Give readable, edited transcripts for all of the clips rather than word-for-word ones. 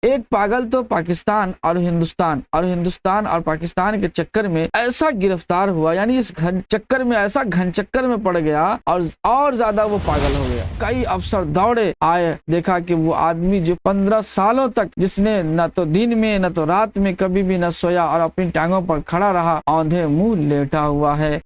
ایک پاگل تو پاکستان اور ہندوستان اور پاکستان کے چکر میں ایسا گرفتار ہوا، یعنی اس چکر میں ایسا گھن چکر میں پڑ گیا اور زیادہ وہ پاگل ہو گیا۔ کئی افسر دوڑے آئے، دیکھا کہ وہ آدمی جو 15 سالوں تک جس نے نہ تو دن میں نہ تو رات میں کبھی بھی نہ سویا اور اپنی ٹانگوں پر کھڑا رہا، اوندھے منہ لیٹا ہوا ہے۔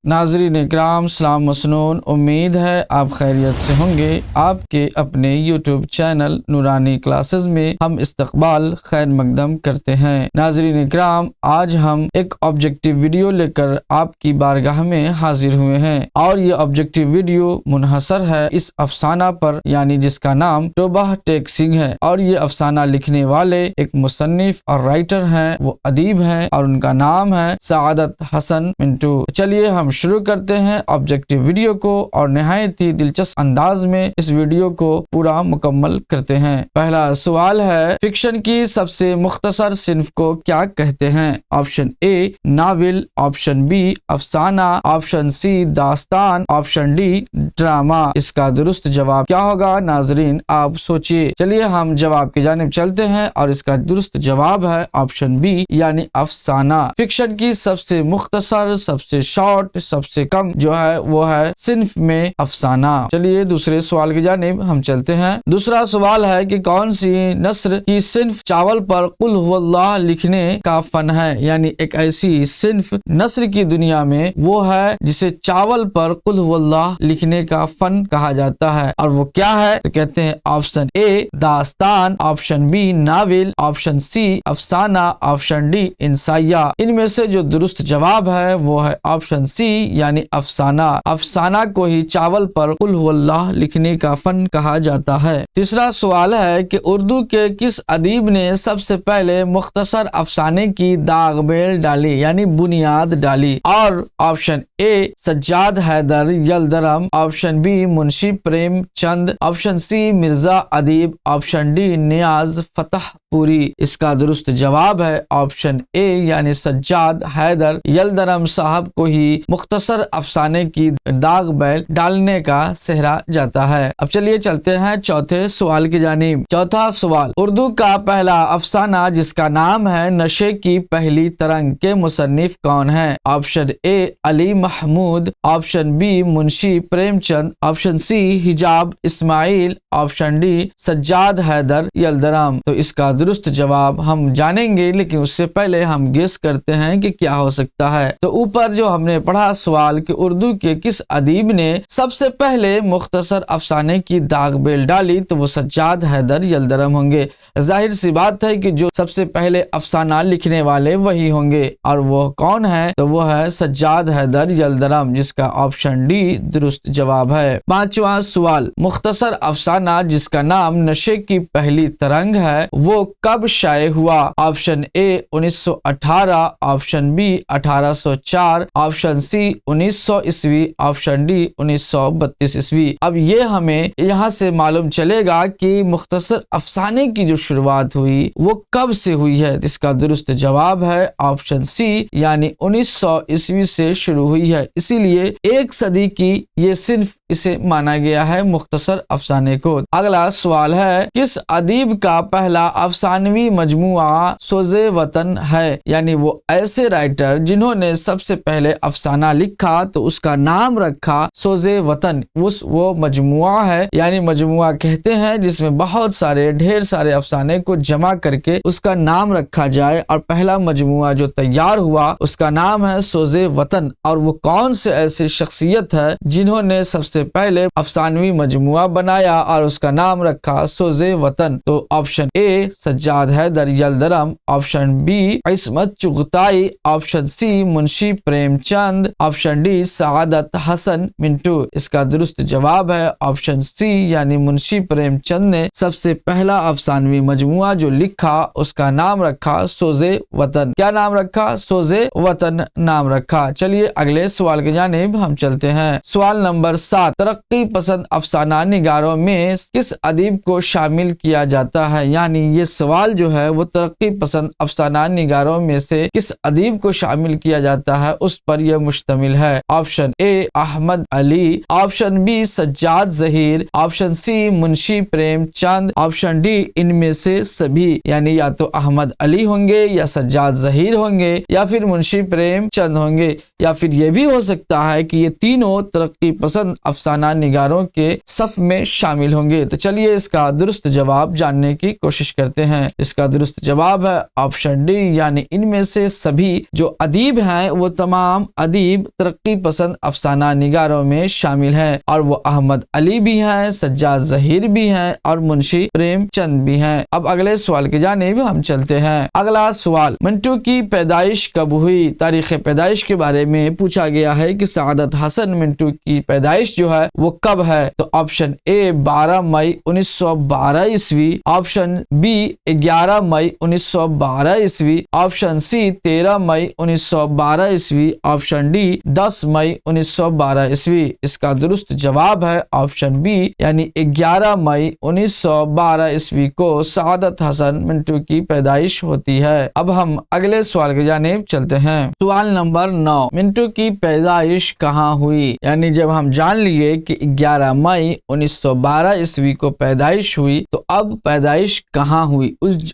ناظرین اکرام، سلام مسنون، امید ہے آپ خیریت سے ہوں گے۔ آپ کے اپنے یوٹیوب چینل نورانی کلاسز میں ہم استقبال خیر مقدم کرتے ہیں۔ ناظرین اکرام، آج ہم ایک آبجیکٹیو ویڈیو لے کر آپ کی بارگاہ میں حاضر ہوئے ہیں، اور یہ آبجیکٹیو ویڈیو منحصر ہے اس افسانہ پر، یعنی جس کا نام توبہ ٹیک سنگھ ہے، اور یہ افسانہ لکھنے والے ایک مصنف اور رائٹر ہیں، وہ ادیب ہیں، اور ان کا نام ہے سعادت حسن منٹو۔ چلیے ہم شروع کرتے ہیں آبجیکٹیو ویڈیو کو، اور نہایت ہی دلچسپ انداز میں اس ویڈیو کو پورا مکمل کرتے ہیں۔ پہلا سوال ہے، فکشن کی سب سے مختصر صنف کو کیا کہتے ہیں؟ آپشن اے ناول، آپشن بی افسانہ، آپشن سی داستان، آپشن ڈی ڈرامہ۔ اس کا درست جواب کیا ہوگا ناظرین؟ آپ سوچئے۔ چلیے ہم جواب کی جانب چلتے ہیں، اور اس کا درست جواب ہے آپشن بی، یعنی افسانہ۔ فکشن کی سب سے مختصر، سب سے شارٹ، سب سے کم جو ہے وہ ہے صنف میں افسانہ۔ چلیے دوسرے سوال کی جانب ہم چلتے ہیں۔ دوسرا سوال ہے کہ کون سی نثر کی صنف چاول پر قل هو اللہ لکھنے کا فن ہے؟ یعنی ایک ایسی صنف نثر کی دنیا میں وہ ہے جسے چاول پر قل هو اللہ لکھنے کا فن کہا جاتا ہے، اور وہ کیا ہے؟ تو کہتے ہیں آپشن اے داستان، option B novel, option C افسانہ، آپشن ڈی انسائیہ۔ ان میں سے جو درست جواب ہے وہ ہے آپشن سی، یعنی افسانہ۔ افسانہ کو ہی چاول پر قل هو اللہ لکھنے کا فن کہا جاتا ہے۔ تیسرا سوال ہے کہ اردو کے کس ادیب نے سب سے پہلے مختصر افسانے کی داغ بیل ڈالی، یعنی بنیاد ڈالی؟ اور option A Sajjad Haider Yildirim, option B Munshi Prem Chand, option سی مرزا ادیب، آپشن ڈی نیاز فتح پوری۔ اس کا درست جواب ہے آپشن اے، یعنی سجاد حیدر یلدرم صاحب کو ہی مختصر افسانے کی داغ بیل ڈالنے کا سہرا جاتا ہے۔ اب چلیے چلتے ہیں چوتھے سوال کی جانب۔ چوتھا سوال، اردو کا پہلا افسانہ جس کا نام ہے نشے کی پہلی ترنگ کے مصنف کون ہے؟ Option A Ali Mahmood, option B Munshi Prem Chand, option C Hijab Ismail, option D Sajjad Haider Yildirim. تو اس کا درست جواب ہم جانیں گے، لیکن اس سے پہلے ہم گیس کرتے ہیں کہ کیا ہو سکتا ہے۔ تو اوپر جو ہم نے پڑھا سوال کہ اردو کے کس ادیب نے سب سے پہلے مختصر افسانے کی داغ بیل ڈالی، تو وہ سجاد حیدر یلدرم ہوں گے۔ ظاہر سی بات ہے کہ جو سب سے پہلے افسانہ لکھنے والے وہی ہوں گے، اور وہ کون ہے؟ تو وہ ہے سجاد حیدر یلدرم، جس کا آپشن ڈی درست جواب ہے۔ پانچواں سوال، مختصر افسانہ جس کا نام نشے کی پہلی ترنگ ہے وہ کب شائع ہوا؟ آپشن اے 1918، آپشن بی 1804، آپشن سی 1900 عیسوی، آپشن ڈی 1932 عیسوی۔ اب یہ ہمیں یہاں سے معلوم چلے گا کہ مختصر افسانے کی جو شروعات ہوئی وہ کب سے ہوئی ہے۔ اس کا درست جواب ہے آپشن سی، یعنی 1900 عیسوی سے شروع ہوئی ہے، اسی لیے ایک صدی کی یہ صنف اسے مانا گیا ہے مختصر افسانے کو۔ اگلا سوال ہے، کس ادیب کا پہلا افسانوی مجموعہ سوز وطن ہے؟ یعنی وہ ایسے رائٹر جنہوں نے سب سے پہلے افسانہ لکھا تو اس کا نام رکھا سوز وطن۔ وہ مجموعہ ہے، یعنی مجموعہ کہتے ہیں جس میں بہت سارے ڈھیر سارے افسانے کو جمع کر کے اس کا نام رکھا جائے، اور پہلا مجموعہ جو تیار ہوا اس کا نام ہے سوز وطن۔ اور وہ کون سے ایسی شخصیت ہے جنہوں نے سب سے پہلے افسانوی مجموعہ بنایا اور اس کا نام رکھا سوز وطن؟ تو option A Sajjad Haider Yildirim, option B Ismat Chughtai, option C Munshi Prem Chand, option D Saadat Hasan Manto. اس کا درست جواب ہے آپشن سی، یعنی منشی پریم چند نے سب سے پہلا افسانوی مجموعہ جو لکھا اس کا نام رکھا سوز وطن۔ کیا نام رکھا؟ سوز وطن نام رکھا۔ چلیے اگلے سوال کی جانب ہم چلتے ہیں۔ سوال نمبر 7، ترقی پسند افسانہ نگاروں میں کس ادیب کو شامل کیا جاتا ہے؟ یعنی یہ سوال جو ہے وہ ترقی پسند افسانہ نگاروں میں سے کس ادیب کو شامل کیا جاتا ہے اس پر یہ مشتمل ہے۔ Option A Ahmed Ali, option B Sajjad Zaheer, option C Munshi Prem Chand, option D ان میں سے سبھی، یعنی یا تو احمد علی ہوں گے یا سجاد ظہیر ہوں گے یا پھر منشی پریم چند ہوں گے، یا پھر یہ بھی ہو سکتا ہے کہ یہ تینوں ترقی پسند افسانہ نگاروں کے صف میں شامل ہوں گے۔ تو چلیے اس کا درست جواب جاننے کی کوشش کرتے ہیں۔ اس کا درست جواب ہے آپشن ڈی، یعنی ان میں سے سبھی جو ادیب ہیں وہ تمام ادیب ترقی پسند افسانہ نگاروں میں شامل ہیں، اور وہ احمد علی بھی ہیں، سجاد ظہیر بھی ہیں اور منشی پریم چند بھی ہیں۔ اب اگلے سوال کی جانب ہم چلتے ہیں۔ اگلا سوال، منٹو کی پیدائش کب ہوئی؟ تاریخ پیدائش کے بارے میں پوچھا گیا ہے کہ سعادت حسن منٹو کی پیدائش جو ہے وہ کب ہے؟ تو آپشن اے 12 مئی 1912 عیسوی، آپشن بی 11 مئی 1912 عیسوی، آپشن سی 13 مئی 1912 عیسوی، آپشن ڈی 10 مئی 1912 عیسوی۔ اس کا درست جواب ہے آپشن بی، یعنی 11 مئی 1912 عیسوی کو سعادت حسن منٹو کی پیدائش ہوتی ہے۔ اب ہم اگلے سوال کی جانب چلتے ہیں۔ سوال نمبر 9، منٹو کی پیدائش کہاں ہوئی؟ یعنی جب ہم جان لیے کہ 11 مئی 1912 عیسوی کو پیدائش ہوئی تو اب پیدائش کہاں ہوئی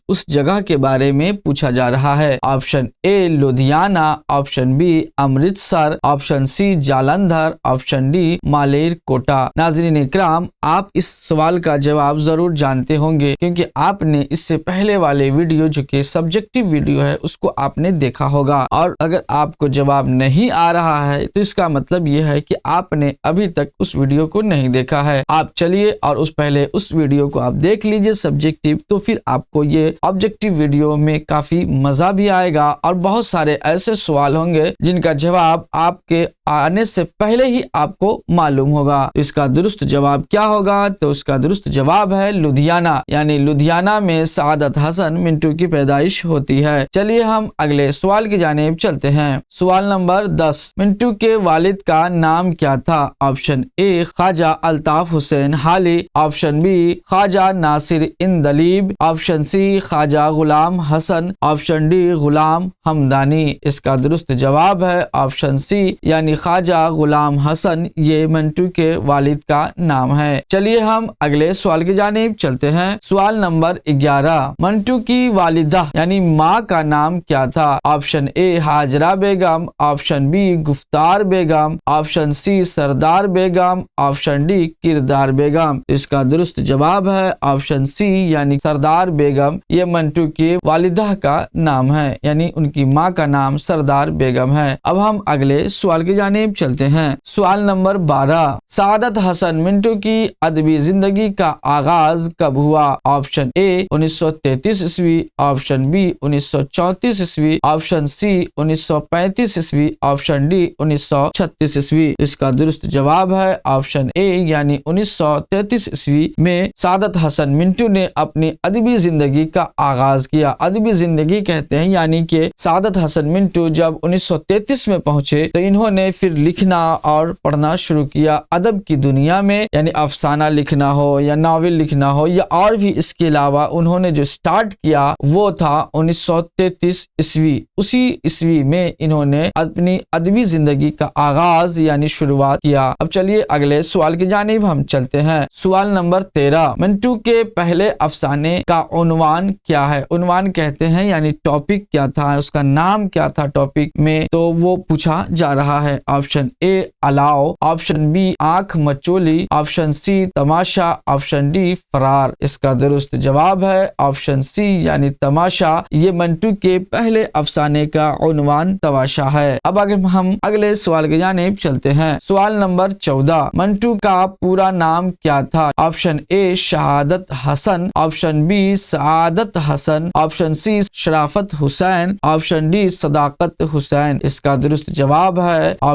اس جگہ کے بارے میں پوچھا جا رہا ہے۔ Option A Ludhiana, option B Amritsar, option C Jalandhar, option D Malerkotla. ناظرین اکرام، آپ اس سوال کا جواب ضرور جانتے ہوں گے کیونکہ آپ نے اس سے پہلے والے ویڈیو جو کہ سبجیکٹو ویڈیو ہے اس کو آپ نے دیکھا ہوگا، اور اگر آپ کو جواب نہیں آ رہا ہے تو اس کا مطلب یہ ہے کہ آپ نے ابھی تک اس ویڈیو کو نہیں دیکھا ہے۔ آپ چلیے اور پہلے اس ویڈیو کو آپ دیکھ لیجئے سبجیکٹو، تو پھر آپ کو یہ آبجیکٹو ویڈیو میں کافی مزہ بھی آئے گا اور بہت سارے ایسے سوال ہوں گے جن کا جواب آپ کے آنے سے پہلے ہی آپ کو معلوم ہوگا۔ اس کا درست جواب کیا ہوگا؟ تو اس کا درست جواب ہے لدھیانہ، یعنی لدھیانہ میں سعادت حسن منٹو کی پیدائش ہوتی ہے۔ چلیے ہم اگلے سوال کی جانب چلتے ہیں۔ سوال نمبر 10، منٹو کے والد کا نام کیا تھا؟ آپشن اے خواجہ الطاف حسین حالی، آپشن بی خواجہ ناصر اندلیب، آپشن سی خواجہ غلام حسن، آپشن ڈی غلام حمدانی۔ اس کا درست جواب ہے آپشن سی، یعنی خواجہ غلام حسن یہ منٹو کے والد کا نام ہے۔ چلیے ہم اگلے سوال کی جانب چلتے ہیں۔ سوال نمبر 11، منٹو کی والدہ یعنی ماں کا نام کیا تھا؟ آپشن اے ہاجرہ بیگم، آپشن بی گفتار بیگم، آپشن سی سردار بیگم، آپشن ڈی کردار بیگم۔ اس کا درست جواب ہے آپشن سی، یعنی سردار بیگم یہ منٹو کی والدہ کا نام ہے، یعنی ان کی ماں کا نام سردار بیگم ہے۔ اب ہم اگلے سوال کی جانب چلتے ہیں۔ سوال نمبر 12، سعادت حسن منٹو کی ادبی زندگی کا آغاز کب ہوا؟ آپشن اے 1933 عیسوی، آپشن بی 1934 عیسوی، آپشن سی 1935 عیسوی، آپشن ڈی 1936 عیسوی۔ اس کا درست جواب ہے آپشن اے، یعنی 1933 عیسوی میں سعادت حسن منٹو نے اپنی ادبی زندگی کا آغاز کیا۔ ادبی زندگی کہتے ہیں یعنی کہ سعادت حسن منٹو جب 1933 میں پہنچے تو انہوں نے پھر لکھنا اور پڑھنا شروع کیا ادب کی دنیا میں، یعنی افسانہ لکھنا ہو یا ناول لکھنا ہو یا اور بھی اس کے علاوہ انہوں نے جو سٹارٹ کیا وہ تھا 1933 عیسوی۔ اسی عیسوی میں انہوں نے اپنی ادبی زندگی کا آغاز یعنی شروعات کیا۔ اب چلیے اگلے سوال کی جانب ہم چلتے ہیں۔ سوال نمبر 13، منٹو کے پہلے افسانے کا عنوان کیا ہے؟ عنوان کہتے ہیں یعنی ٹاپک کیا تھا، اس کا نام کیا تھا ٹاپک میں، تو وہ پوچھا جا رہا ہے۔ آپشن اے الاؤ، آپشن بی آنکھ مچولی، آپشن سی تماشا، آپشن ڈی فرار۔ اس کا درست جواب ہے آپشن سی، یعنی تماشا یہ منٹو کے پہلے افسانے کا عنوان تماشا ہے۔ اب اگر ہم اگلے سوال کی جانب چلتے ہیں۔ سوال نمبر 14، منٹو کا پورا نام کیا تھا؟ آپشن اے شہادت حسن، option B Saadat Hasan, option C شرافت حسین، آپشن ڈی صداقت حسین۔ اس کا درست جواب ہے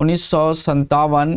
1957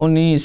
19,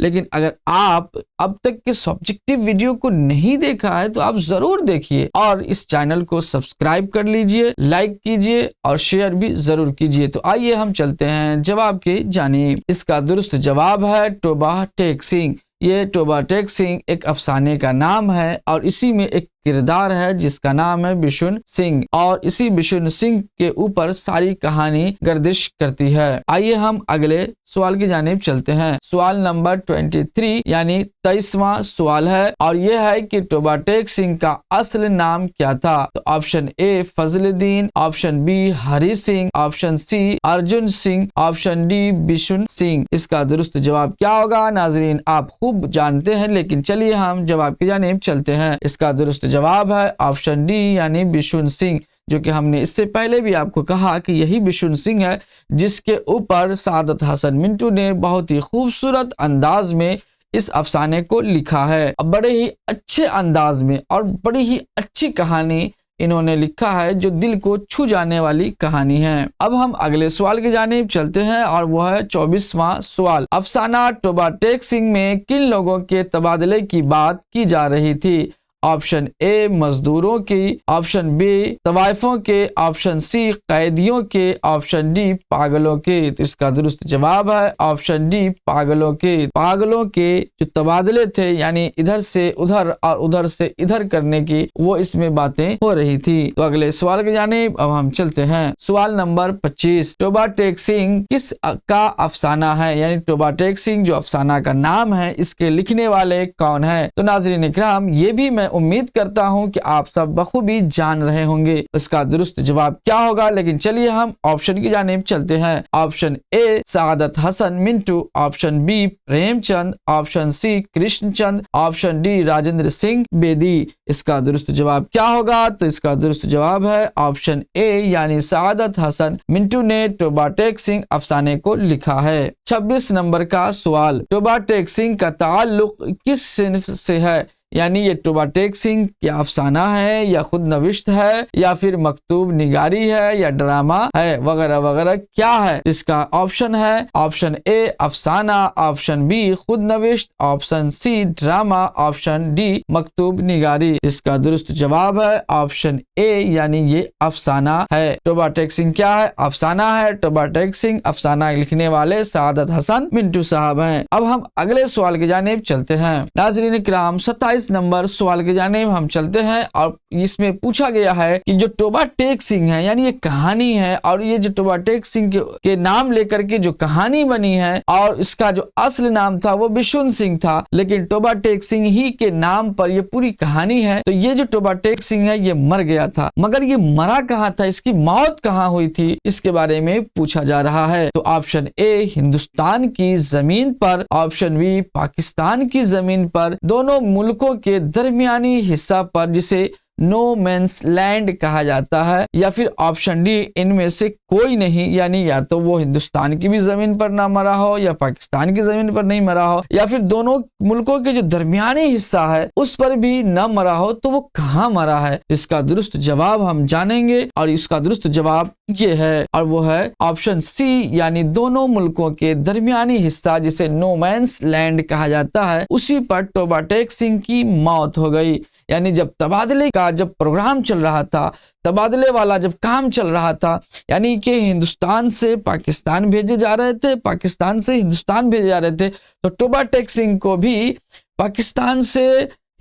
لیکن اگر آپ اب تک کے سبجیکٹو ویڈیو کو نہیں دیکھا ہے تو آپ ضرور دیکھیے اور اس چینل کو سبسکرائب کر لیجئے، لائک کیجئے اور شیئر بھی ضرور کیجئے۔ تو آئیے ہم چلتے ہیں جواب کی جانب۔ اس کا درست جواب ہے ٹوبا ٹیک سنگھ۔ یہ ٹوبا ٹیک سنگھ ایک افسانے کا نام ہے اور اسی میں ایک کردار ہے جس کا نام ہے بشن سنگھ، اور اسی بشن سنگھ کے اوپر ساری کہانی گردش کرتی ہے۔ آئیے ہم اگلے سوال کی جانب چلتے ہیں۔ سوال نمبر 23 یعنی 23واں سوال ہے اور یہ ہے کہ ٹوبا ٹیک سنگھ کا اصل نام کیا تھا؟ تو option A Fazal Uddin, option B Hari Singh, option C Arjan Singh, option D Bishan Singh. اس کا درست جواب کیا ہوگا؟ ناظرین آپ خوب جانتے ہیں لیکن چلیے ہم جواب کی جانب چلتے ہیں۔ اس کا درست جواب ہے آپشن ڈی یعنی بشن سنگھ، جو کہ ہم نے اس سے پہلے بھی آپ کو کہا کہ یہی بشن سنگھ ہے جس کے اوپر سعادت حسن منٹو نے بہت ہی خوبصورت انداز میں اس افسانے کو لکھا ہے۔ بڑے ہی اچھے انداز میں اور بڑی ہی اچھی کہانی انہوں نے لکھا ہے جو دل کو چھو جانے والی کہانی ہے۔ اب ہم اگلے سوال کی جانب چلتے ہیں اور وہ ہے 24واں سوال۔ افسانہ ٹوبا ٹیک سنگھ میں کن لوگوں کے تبادلے کی بات کی جا رہی تھی؟ آپشن اے مزدوروں کی، آپشن بی طوائفوں کے، آپشن سی قیدیوں کے، آپشن ڈی پاگلوں کے۔ تو اس کا درست جواب ہے آپشن ڈی پاگلوں کے۔ پاگلوں کے جو تبادلے تھے یعنی ادھر سے ادھر اور ادھر سے ادھر کرنے کی، وہ اس میں باتیں ہو رہی تھی۔ تو اگلے سوال کی جانب اب ہم چلتے ہیں۔ سوال نمبر 25، ٹوبا ٹیک سنگھ کس کا افسانہ ہے؟ یعنی ٹوبا ٹیک سنگھ جو افسانہ کا نام ہے اس کے لکھنے والے کون ہیں؟ تو ناظرین اکرام یہ بھی میں امید کرتا ہوں کہ آپ سب بخوبی جان رہے ہوں گے اس کا درست جواب کیا ہوگا، لیکن چلیے ہم آپشن کی جانب چلتے ہیں۔ آپشن اے Saadat Hasan Manto, option B Prem Chand, option سی کرشن چند، آپشن ڈی راجندر سنگھ بیدی۔ اس کا درست جواب کیا ہوگا؟ تو اس کا درست جواب ہے آپشن اے یعنی سعادت حسن منٹو نے ٹوبا ٹیک سنگھ افسانے کو لکھا ہے۔ 26 نمبر کا سوال، ٹوبا ٹیک سنگھ کا تعلق کس صنف سے ہے؟ یعنی یہ ٹوبا ٹیک سنگھ کیا افسانہ ہے یا خود نوشت ہے یا پھر مکتوب نگاری ہے یا ڈرامہ ہے وغیرہ وغیرہ کیا ہے؟ اس کا آپشن ہے آپشن اے افسانہ، آپشن بی خود نوشت، option C drama, option D مکتوب نگاری۔ اس کا درست جواب ہے آپشن اے یعنی یہ افسانہ ہے۔ ٹوبا ٹیک سنگھ کیا ہے؟ افسانہ ہے۔ ٹوبا ٹیک سنگھ افسانہ لکھنے والے سعادت حسن منٹو صاحب ہیں۔ اب ہم اگلے سوال کی جانب چلتے ہیں۔ ناظرین کرام 27 نمبر سوال کی جانب ہم چلتے ہیں اور اس میں پوچھا گیا ہے کہ جو ٹوبا ٹیک سنگھ ہے یعنی یہ کہانی ہے اور یہ جو ٹوبا ٹیک سنگھ کے نام لے کر کے جو کہانی بنی ہے اور اس کا جو اصل نام تھا وہ بشن سنگھ تھا، لیکن ٹوبا ٹیک سنگھ ہی کے نام پر یہ پوری کہانی ہے۔ تو یہ جو ٹوبا ٹیک سنگھ ہے یہ مر گیا تھا، مگر یہ مرا کہاں تھا، اس کی موت کہاں ہوئی تھی، اس کے بارے میں پوچھا جا رہا ہے۔ تو آپشن اے ہندوستان کی زمین پر، آپشن بی پاکستان کی زمین پر، دونوں ملکوں کے درمیانی حصہ پر جسے نو مینس لینڈ کہا جاتا ہے، یا پھر آپشن ڈی ان میں سے کوئی نہیں، یعنی یا تو وہ ہندوستان کی بھی زمین پر نہ مرا ہو یا پاکستان کی زمین پر نہیں مرا ہو، یا پھر دونوں ملکوں کے جو درمیانی حصہ ہے اس پر بھی نہ مرا ہو، تو وہ کہاں مرا ہے؟ اس کا درست جواب ہم جانیں گے اور اس کا درست جواب یہ ہے اور وہ ہے آپشن سی یعنی دونوں ملکوں کے درمیانی حصہ جسے نو مینس لینڈ کہا جاتا ہے، اسی پر ٹوبا ٹیک سنگھ کی موت ہو گئی۔ یعنی جب تبادلے کا جب پروگرام چل رہا تھا، تبادلے والا جب کام چل رہا تھا، یعنی کہ ہندوستان سے پاکستان بھیجے جا رہے تھے، پاکستان سے ہندوستان بھیجے جا رہے تھے، تو ٹوبا ٹیک سنگھ کو بھی پاکستان سے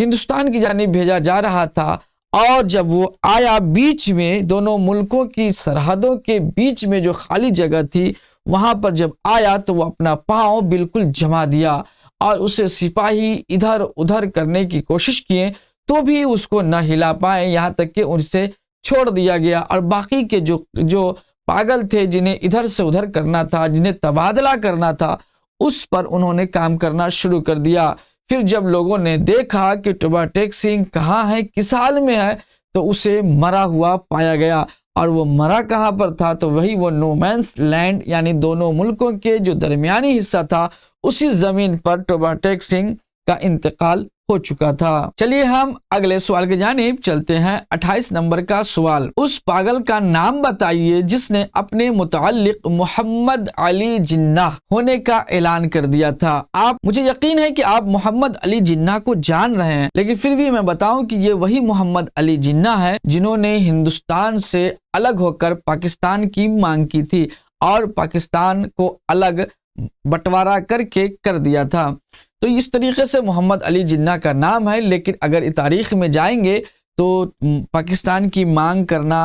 ہندوستان کی جانب بھیجا جا رہا تھا، اور جب وہ آیا بیچ میں دونوں ملکوں کی سرحدوں کے بیچ میں جو خالی جگہ تھی وہاں پر جب آیا تو وہ اپنا پاؤں بالکل جما دیا اور اسے سپاہی ادھر ادھر کرنے کی کوشش کیے تو بھی اس کو نہ ہلا پائے، یہاں تک کہ اسے چھوڑ دیا گیا، اور باقی کے جو پاگل تھے جنہیں ادھر سے ادھر کرنا تھا، جنہیں تبادلہ کرنا تھا، اس پر انہوں نے کام کرنا شروع کر دیا۔ پھر جب لوگوں نے دیکھا کہ ٹوبا ٹیک سنگھ کہاں ہے، کس حال میں ہے، تو اسے مرا ہوا پایا گیا، اور وہ مرا کہاں پر تھا؟ تو وہی وہ نو مینس لینڈ یعنی دونوں ملکوں کے جو درمیانی حصہ تھا، اسی زمین پر ٹوبا ٹیک سنگھ کا انتقال ہو چکا تھا۔ چلیے ہم اگلے سوال کی جانب چلتے ہیں۔ 28 نمبر کا سوال، اس پاگل کا نام بتائیے جس نے اپنے متعلق محمد علی جناح ہونے کا اعلان کر دیا تھا۔ مجھے یقین ہے کہ آپ محمد علی جناح کو جان رہے ہیں، لیکن پھر بھی میں بتاؤں کہ یہ وہی محمد علی جناح ہے جنہوں نے ہندوستان سے الگ ہو کر پاکستان کی مانگ کی تھی اور پاکستان کو الگ بٹوارا کر دیا تھا۔ تو اس طریقے سے محمد علی جناح کا نام ہے، لیکن اگر تاریخ میں جائیں گے تو پاکستان کی مانگ کرنا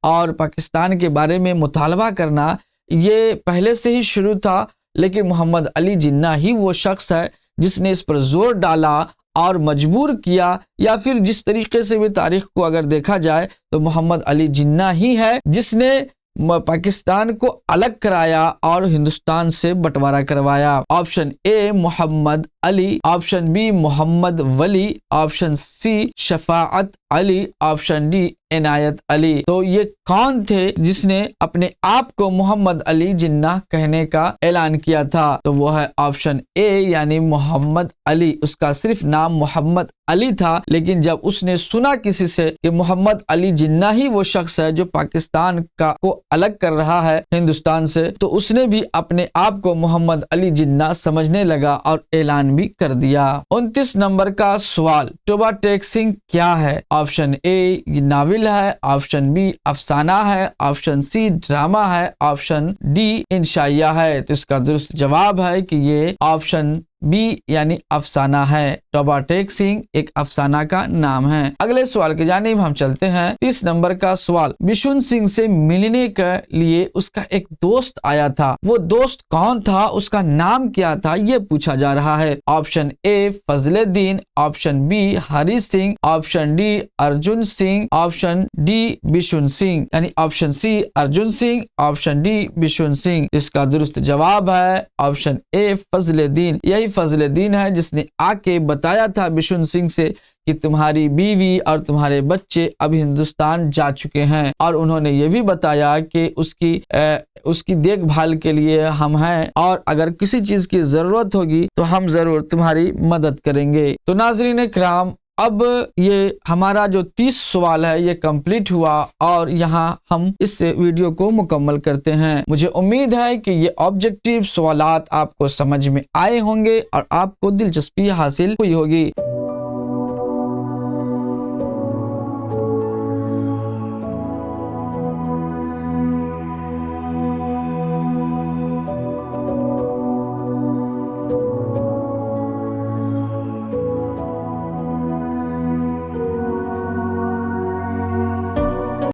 اور پاکستان کے بارے میں مطالبہ کرنا یہ پہلے سے ہی شروع تھا، لیکن محمد علی جناح ہی وہ شخص ہے جس نے اس پر زور ڈالا اور مجبور کیا، یا پھر جس طریقے سے بھی تاریخ کو اگر دیکھا جائے تو محمد علی جناح ہی ہے جس نے پاکستان کو الگ کرایا اور ہندوستان سے بٹوارا کروایا۔ Option a Muhammad Ali, option be محمد ولی، آپشن سی شفاعت علی، آپشن ڈی عنایت علی۔ تو یہ کون تھے جس نے اپنے آپ کو محمد علی جناح کہنے کا اعلان کیا تھا؟ تو وہ ہے آپشن اے یعنی محمد علی۔ اس کا صرف نام محمد علی تھا، لیکن جب اس نے سنا کسی سے کہ محمد علی جناح ہی وہ شخص ہے جو پاکستان کو الگ کر رہا ہے ہندوستان سے، تو اس نے بھی اپنے آپ کو محمد علی جناح سمجھنے لگا اور اعلان بھی کر دیا۔ 29 نمبر کا سوال، ٹوبا ٹیک سنگھ کیا ہے؟ آپشن اے یہ ناول ہے، آپشن بی افسانہ ہے، آپشن سی ڈرامہ ہے، آپشن ڈی انشائیہ ہے۔ تو اس کا درست جواب ہے کہ یہ آپشن بی یعنی افسانہ ہے۔ ٹوبا ٹیک سنگھ ایک افسانہ کا نام ہے۔ اگلے سوال کی جانب ہم چلتے ہیں۔ 30 نمبر کا سوال، بشن سنگھ سے ملنے کے لیے اس کا ایک دوست آیا تھا، وہ دوست کون تھا، اس کا نام کیا تھا، یہ پوچھا جا رہا ہے۔ Option A Fazal Uddin, option B Hari Singh, option D Arjan Singh, option D Bishan Singh, یعنی option C Arjan Singh, option D Bishan Singh. اس کا درست جواب ہے آپشن اے فضل الدین۔ یہی فضل الدین ہے جس نے آ کے بتایا تھا بشن سنگھ سے کہ تمہاری بیوی اور تمہارے بچے اب ہندوستان جا چکے ہیں، اور انہوں نے یہ بھی بتایا کہ اس کی دیکھ بھال کے لیے ہم ہیں، اور اگر کسی چیز کی ضرورت ہوگی تو ہم ضرور تمہاری مدد کریں گے۔ تو ناظرین کرام، اب یہ ہمارا جو 30 سوال ہے یہ کمپلیٹ ہوا، اور یہاں ہم اس ویڈیو کو مکمل کرتے ہیں۔ مجھے امید ہے کہ یہ آبجیکٹیو سوالات آپ کو سمجھ میں آئے ہوں گے اور آپ کو دلچسپی حاصل ہوئی ہوگی۔